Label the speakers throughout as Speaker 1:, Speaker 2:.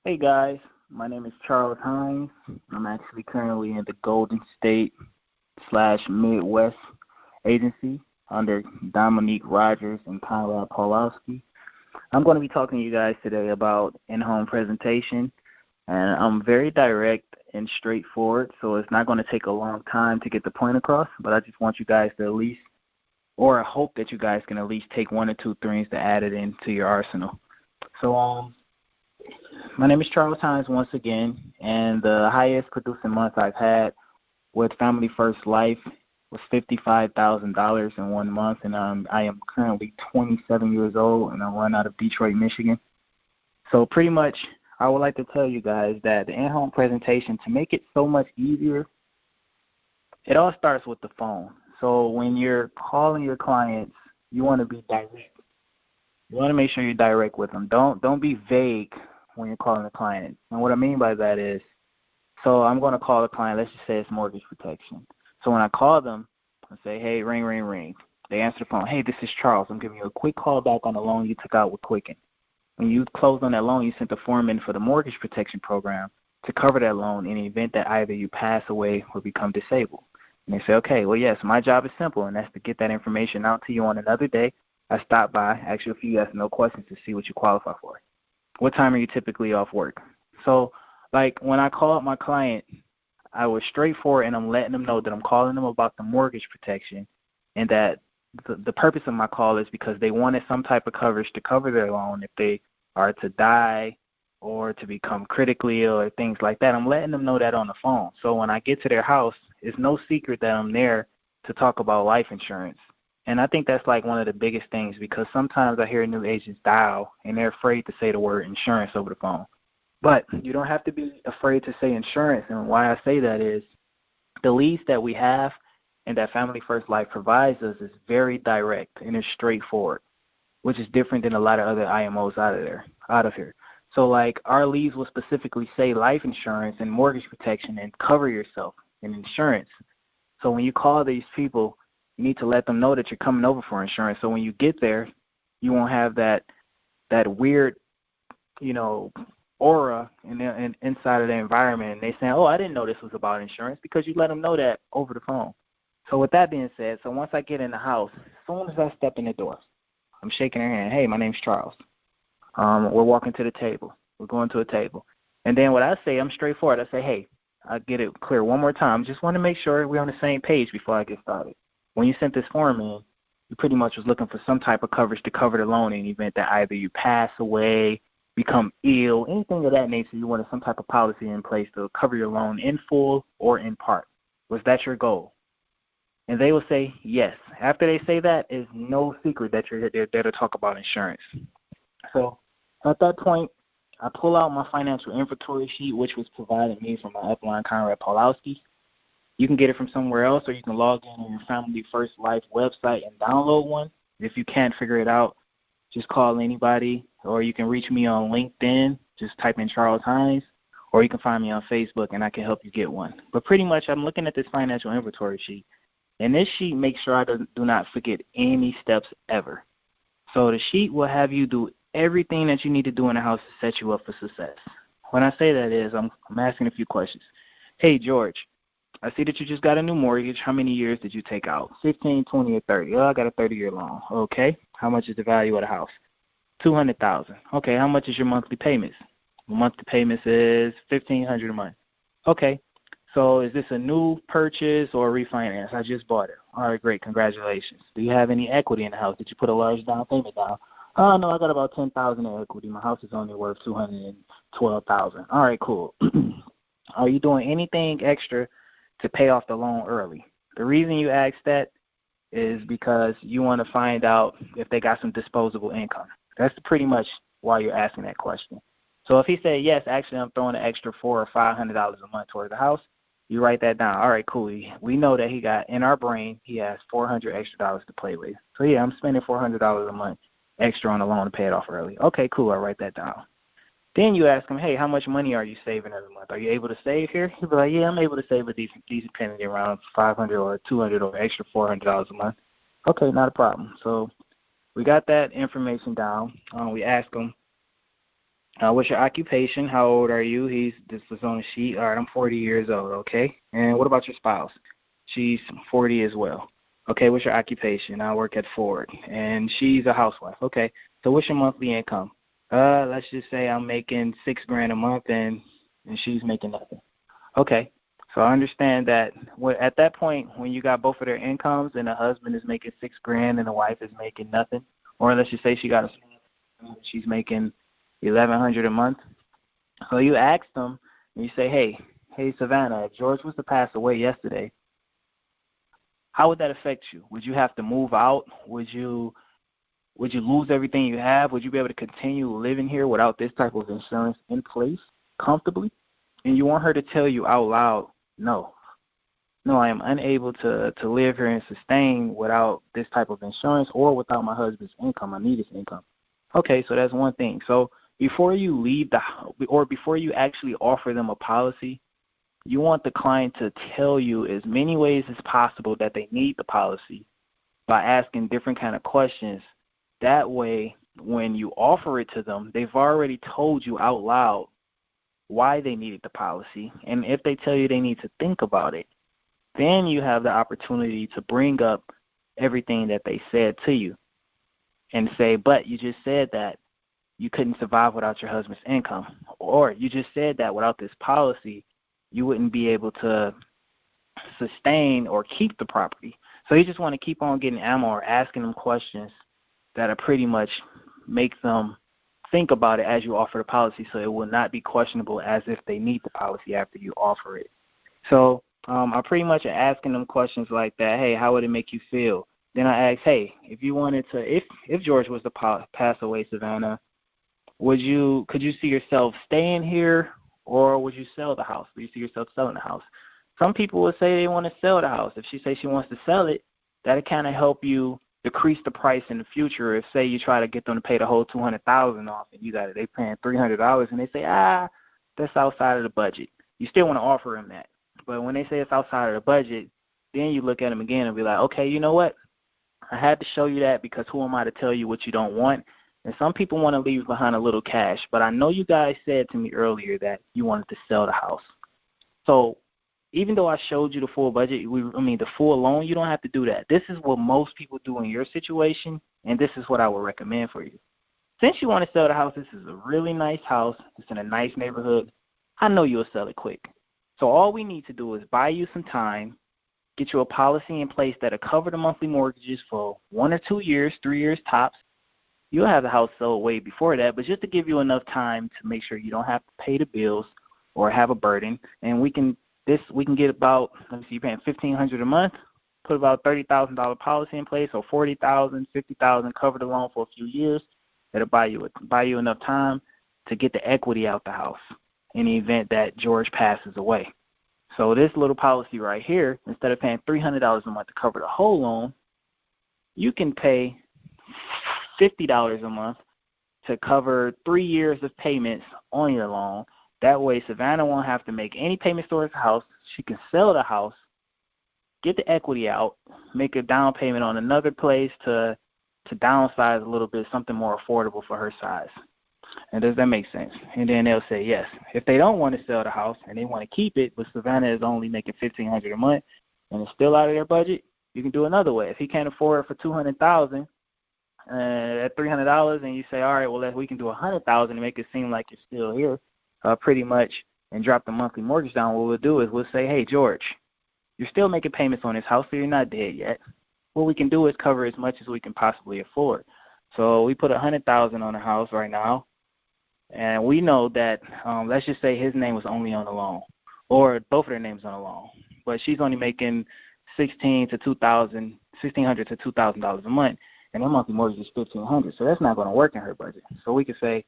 Speaker 1: Hey guys, my name is Charles Hines. I'm actually currently in the Golden State / Midwest agency under Dominique Rogers and Conrad Pawlowski. I'm going to be talking to you guys today about in-home presentation, and I'm very direct and straightforward, so it's not going to take a long time to get the point across, but I just want you guys to at least, or I hope that you guys can at least take one or two things to add it into your arsenal. So, my name is Charles Hines once again, and the highest producing month I've had with Family First Life was $55,000 in 1 month, and I am currently 27 years old, and I run out of Detroit, Michigan. So pretty much I would like to tell you guys that the in-home presentation, to make it so much easier, it all starts with the phone. So when you're calling your clients, you want to be direct. You want to make sure you're direct with them. Don't be vague when you're calling the client. And what I mean by that is, so I'm going to call the client, let's just say it's mortgage protection. So when I call them, I say, hey, ring, ring, ring. They answer the phone. Hey, this is Charles. I'm giving you a quick call back on the loan you took out with Quicken. When you closed on that loan, you sent the form in for the mortgage protection program to cover that loan in the event that either you pass away or become disabled. And they say, okay, well, yes, my job is simple, and that's to get that information out to you on another day. I stop by, ask you a few yes and no questions to see what you qualify for. What time are you typically off work? So, like, when I call up my client, I was straightforward, and I'm letting them know that I'm calling them about the mortgage protection, and that the purpose of my call is because they wanted some type of coverage to cover their loan if they are to die or to become critically ill or things like that. I'm letting them know that on the phone. So when I get to their house, it's no secret that I'm there to talk about life insurance. And I think that's like one of the biggest things, because sometimes I hear new agents dial and they're afraid to say the word insurance over the phone. But you don't have to be afraid to say insurance. And why I say that is the leads that we have and that Family First Life provides us is very direct and it's straightforward, which is different than a lot of other IMOs out of here. So like our leads will specifically say life insurance and mortgage protection and cover yourself in insurance. So when you call these people, you need to let them know that you're coming over for insurance. So when you get there, you won't have that weird, aura inside of the environment. And they saying, oh, I didn't know this was about insurance, because you let them know that over the phone. So with that being said, so once I get in the house, as soon as I step in the door, I'm shaking her hand. Hey, my name's Charles. We're walking to the table. We're going to a table. And then what I say, I'm straightforward. I say, hey, I'll get it clear one more time. Just want to make sure we're on the same page before I get started. When you sent this form in, you pretty much was looking for some type of coverage to cover the loan in the event that either you pass away, become ill, anything of that nature. You wanted some type of policy in place to cover your loan in full or in part. Was that your goal? And they will say yes. After they say that, it's no secret that you're there to talk about insurance. So at that point, I pull out my financial inventory sheet, which was provided me from my upline, Conrad Pawlowski. You can get it from somewhere else, or you can log in on your Family First Life website and download one. If you can't figure it out, just call anybody, or you can reach me on LinkedIn. Just type in Charles Hines, or you can find me on Facebook, and I can help you get one. But pretty much I'm looking at this financial inventory sheet, and this sheet makes sure I do not forget any steps ever. So the sheet will have you do everything that you need to do in the house to set you up for success. When I say that is, I'm asking a few questions. Hey, George, I see that you just got a new mortgage. How many years did you take out? 15, 20, or 30? Oh, I got a 30-year loan. Okay. How much is the value of the house? $200,000. Okay. How much is your monthly payments? Monthly payments is $1,500 a month. Okay. So is this a new purchase or a refinance? I just bought it. All right, great. Congratulations. Do you have any equity in the house? Did you put a large down payment down? Oh, no, I got about $10,000 in equity. My house is only worth $212,000. All right, cool. Are you doing anything extra to pay off the loan early? The reason you ask that is because you want to find out if they got some disposable income. That's pretty much why you're asking that question. So if he said, yes, actually I'm throwing an extra $400 or $500 a month toward the house, you write that down. All right, cool. We know that he got, in our brain, he has $400 extra dollars to play with. So, yeah, I'm spending $400 a month extra on the loan to pay it off early. Okay, cool. I'll write that down. Then you ask him, hey, how much money are you saving every month? Are you able to save here? He'll be like, yeah, I'm able to save a decent penny around $500 or $200 or extra $400 a month. Okay, not a problem. So we got that information down. We ask him, What's your occupation? How old are you? This was on the sheet. All right, I'm 40 years old, okay? And what about your spouse? She's 40 as well. Okay, what's your occupation? I work at Ford, and she's a housewife. Okay, so what's your monthly income? Let's just say I'm making $6,000 a month, and she's making nothing. Okay, so I understand that at that point, when you got both of their incomes, and the husband is making $6,000 and the wife is making nothing, or let's just say she's making $1,100 a month. So you ask them, and you say, hey, Savannah, if George was to pass away yesterday, how would that affect you? Would you have to move out? Would you lose everything you have? Would you be able to continue living here without this type of insurance in place comfortably? And you want her to tell you out loud, no, I am unable to live here and sustain without this type of insurance or without my husband's income. I need his income. Okay, so that's one thing. So before you leave before you actually offer them a policy, you want the client to tell you as many ways as possible that they need the policy by asking different kind of questions. That way, when you offer it to them, they've already told you out loud why they needed the policy. And if they tell you they need to think about it, then you have the opportunity to bring up everything that they said to you and say, but you just said that you couldn't survive without your husband's income. Or you just said that without this policy, you wouldn't be able to sustain or keep the property. So you just want to keep on getting ammo or asking them questions that are pretty much make them think about it as you offer the policy, so it will not be questionable as if they need the policy after you offer it. So I pretty much am asking them questions like that. Hey, how would it make you feel? Then I ask, hey, if you wanted to, if George was to pass away, Savannah, could you see yourself staying here, or would you sell the house? Do you see yourself selling the house? Some people would say they want to sell the house. If she says she wants to sell it, that'll kind of help you decrease the price in the future. If, say, you try to get them to pay the whole $200,000 off, and they paying $300, and they say, that's outside of the budget. You still want to offer them that. But when they say it's outside of the budget, then you look at them again and be like, okay, you know what? I had to show you that because who am I to tell you what you don't want? And some people want to leave behind a little cash, but I know you guys said to me earlier that you wanted to sell the house. So even though I showed you the full budget, the full loan, you don't have to do that. This is what most people do in your situation, and this is what I would recommend for you. Since you want to sell the house, this is a really nice house. It's in a nice neighborhood. I know you'll sell it quick. So all we need to do is buy you some time, get you a policy in place that'll cover the monthly mortgages for 1 or 2 years, 3 years tops. You'll have the house sold way before that, but just to give you enough time to make sure you don't have to pay the bills or have a burden. And we can get about, you're paying $1,500 a month, put about $30,000 policy in place, or $40,000, $50,000, cover the loan for a few years. That'll buy you enough time to get the equity out the house in the event that George passes away. So this little policy right here, instead of paying $300 a month to cover the whole loan, you can pay $50 a month to cover 3 years of payments on your loan. That way, Savannah won't have to make any payments towards the house. She can sell the house, get the equity out, make a down payment on another place to downsize a little bit, something more affordable for her size. And does that make sense? And then they'll say yes. If they don't want to sell the house and they want to keep it, but Savannah is only making $1,500 a month and it's still out of their budget, you can do another way. If he can't afford it for $200,000 at $300, and you say, all right, well, we can do $100,000 and make it seem like it's still here, pretty much, and drop the monthly mortgage down. What we'll do is we'll say, hey, George, you're still making payments on this house, so you're not dead yet. What we can do is cover as much as we can possibly afford. So we put $100,000 on the house right now, and we know that, let's just say his name was only on the loan, or both of their names on the loan, but she's only making $1,600 to $2,000 a month, and her monthly mortgage is $1,500, so that's not going to work in her budget. So we could say,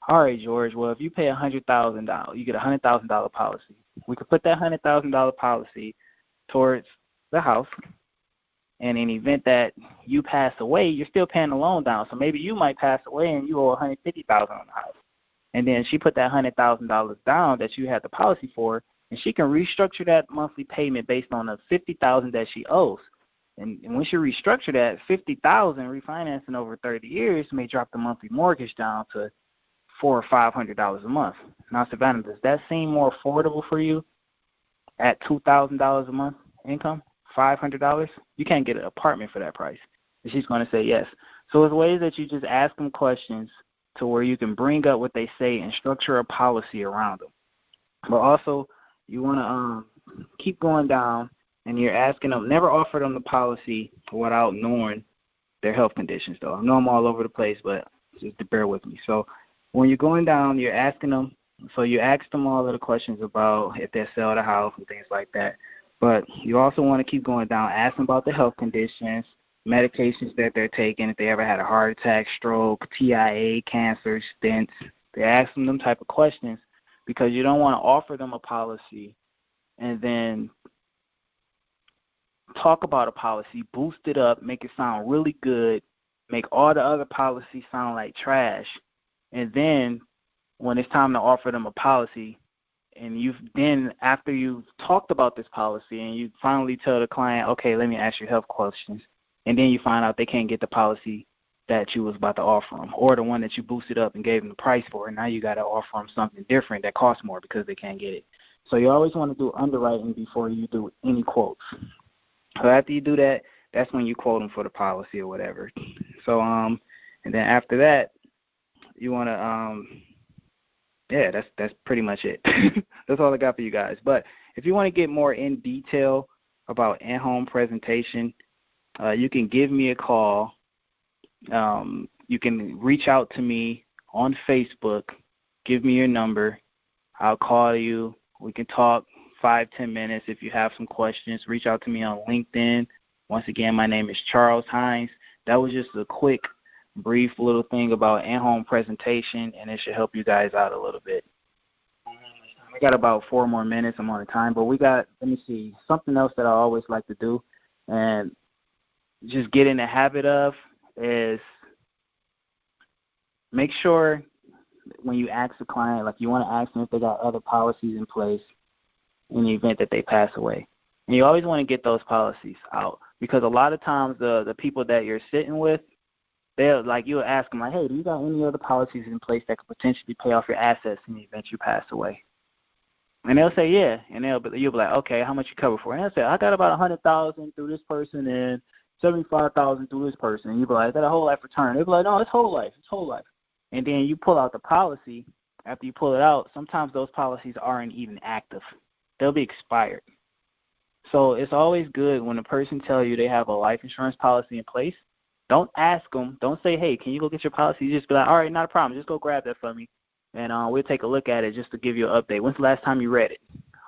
Speaker 1: all right, George, well, if you pay $100,000, you get a $100,000 policy. We could put that $100,000 policy towards the house, and in the event that you pass away, you're still paying the loan down. So maybe you might pass away and you owe $150,000 on the house. And then she put that $100,000 down that you had the policy for, and she can restructure that monthly payment based on the $50,000 that she owes. And when she restructure that, $50,000 refinancing over 30 years may drop the monthly mortgage down to $400 or $500 a month. Now, Savannah, does that seem more affordable for you at $2,000 a month income, $500? You can't get an apartment for that price. And she's going to say yes. So it's ways that you just ask them questions to where you can bring up what they say and structure a policy around them. But also, you want to keep going down, and you're asking them, never offer them the policy without knowing their health conditions, though. I know I'm all over the place, but just to bear with me. So when you're going down, you're asking them, so you ask them all of the questions about if they sell the house and things like that. But you also want to keep going down, ask them about the health conditions, medications that they're taking, if they ever had a heart attack, stroke, TIA, cancer, stents. They ask them type of questions because you don't want to offer them a policy and then talk about a policy, boost it up, make it sound really good, make all the other policies sound like trash, and then when it's time to offer them a policy, and after you've talked about this policy and you finally tell the client, okay, let me ask you health questions, and then you find out they can't get the policy that you was about to offer them or the one that you boosted up and gave them the price for, and now you got to offer them something different that costs more because they can't get it. So you always want to do underwriting before you do any quotes. So after you do that, that's when you quote them for the policy or whatever. So and then after that, you want to that's pretty much it. That's all I got for you guys. But if you want to get more in detail about in-home presentation, you can give me a call. You can reach out to me on Facebook. Give me your number. I'll call you. We can talk 5-10 minutes. If you have some questions, reach out to me on LinkedIn. Once again, my name is Charles Hines. That was just a quick, brief little thing about in-home presentation, and it should help you guys out a little bit. I got about 4 more minutes. I'm on time, but let me see, something else that I always like to do and just get in the habit of is make sure when you ask the client, like you want to ask them if they got other policies in place in the event that they pass away. And you always want to get those policies out because a lot of times the people that you're sitting with, you'll ask them, like, hey, do you got any other policies in place that could potentially pay off your assets in the event you pass away? And they'll say, yeah. And you'll be like, okay, how much you cover for? And they'll say, I got about $100,000 through this person and $75,000 through this person. And you'll be like, is that a whole life return? They'll be like, no, it's whole life. It's whole life. And then you pull out the policy. After you pull it out, sometimes those policies aren't even active. They'll be expired. So it's always good when a person tells you they have a life insurance policy in place. Don't ask them. Don't say, hey, can you go get your policy? You just be like, all right, not a problem. Just go grab that for me, and we'll take a look at it just to give you an update. When's the last time you read it?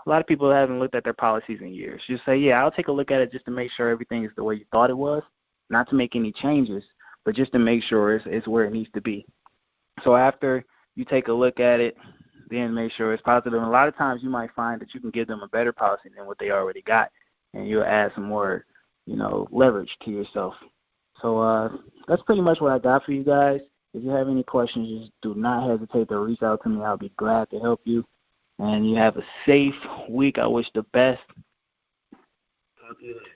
Speaker 1: A lot of people haven't looked at their policies in years. Just say, yeah, I'll take a look at it just to make sure everything is the way you thought it was, not to make any changes, but just to make sure it's where it needs to be. So after you take a look at it, then make sure it's positive. And a lot of times you might find that you can give them a better policy than what they already got, and you'll add some more, leverage to yourself. So that's pretty much what I got for you guys. If you have any questions, just do not hesitate to reach out to me. I'll be glad to help you. And you have a safe week. I wish the best. Talk to you later.